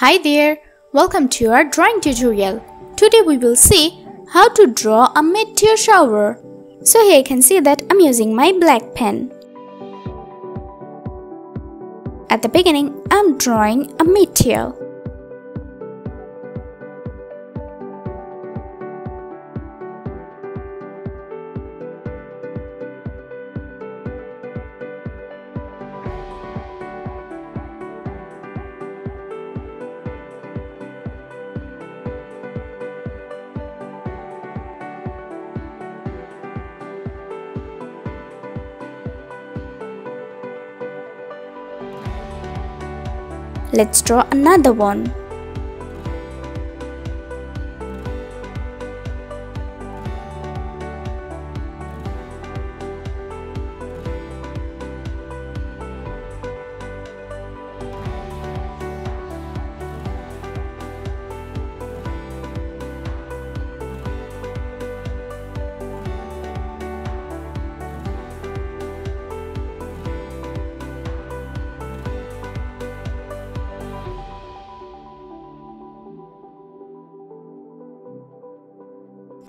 Hi there, welcome to our drawing tutorial. Today we will see how to draw a meteor shower. So here you can see that I'm using my black pen. At the beginning, I'm drawing a meteor. Let's draw another one.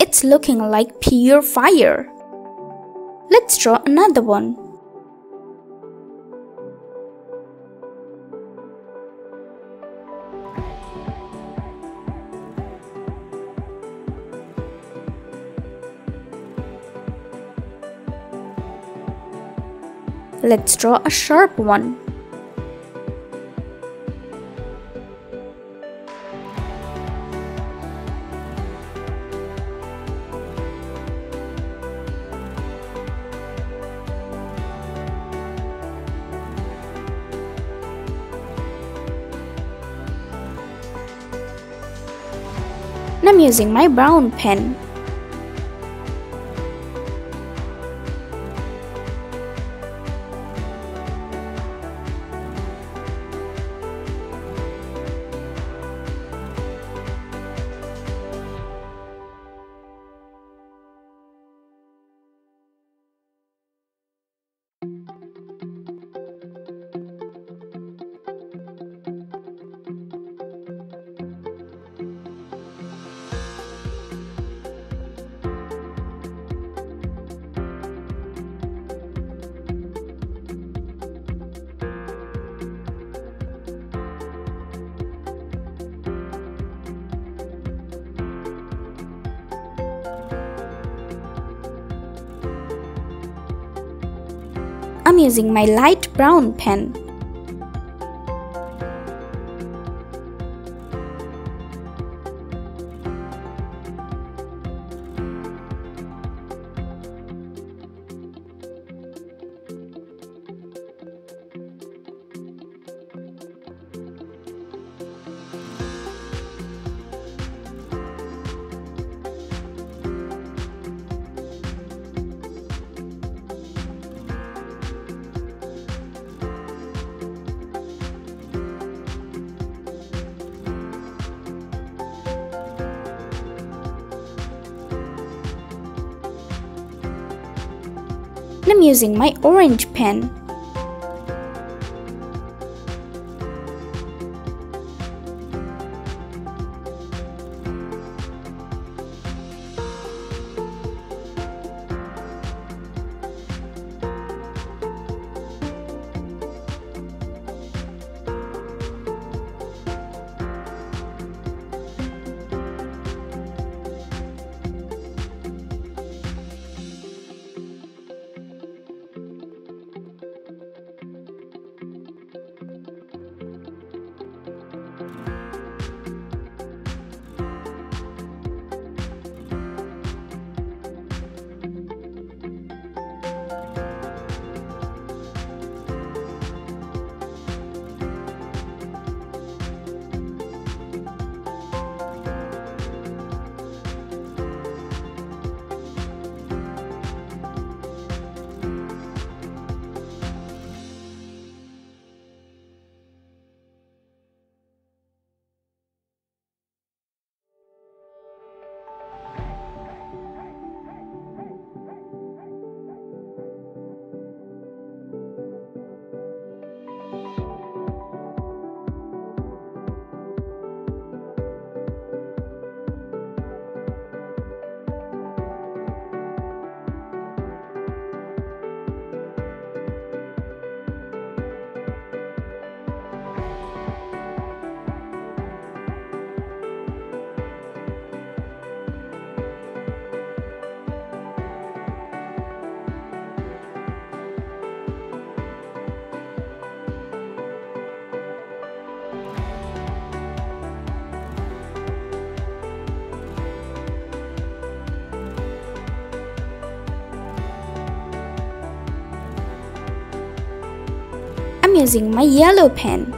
It's looking like pure fire. Let's draw another one. Let's draw a sharp one. And I'm using my brown pen. I'm using my light brown pen. And I'm using my orange pen. using my yellow pen.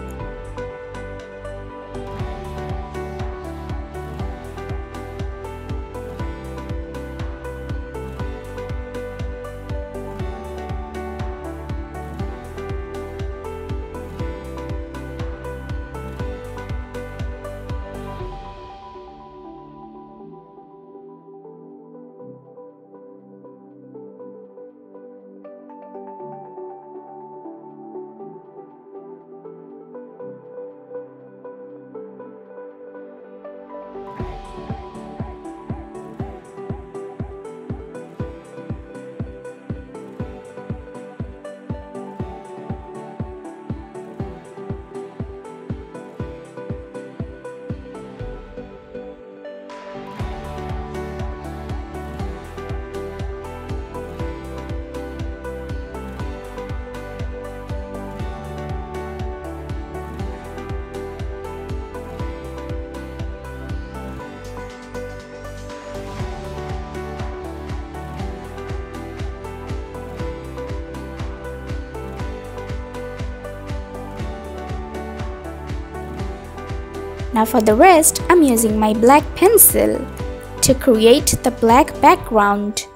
Now for the rest, I'm using my black pencil to create the black background.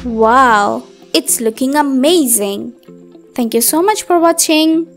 Wow, it's looking amazing. Thank you so much for watching.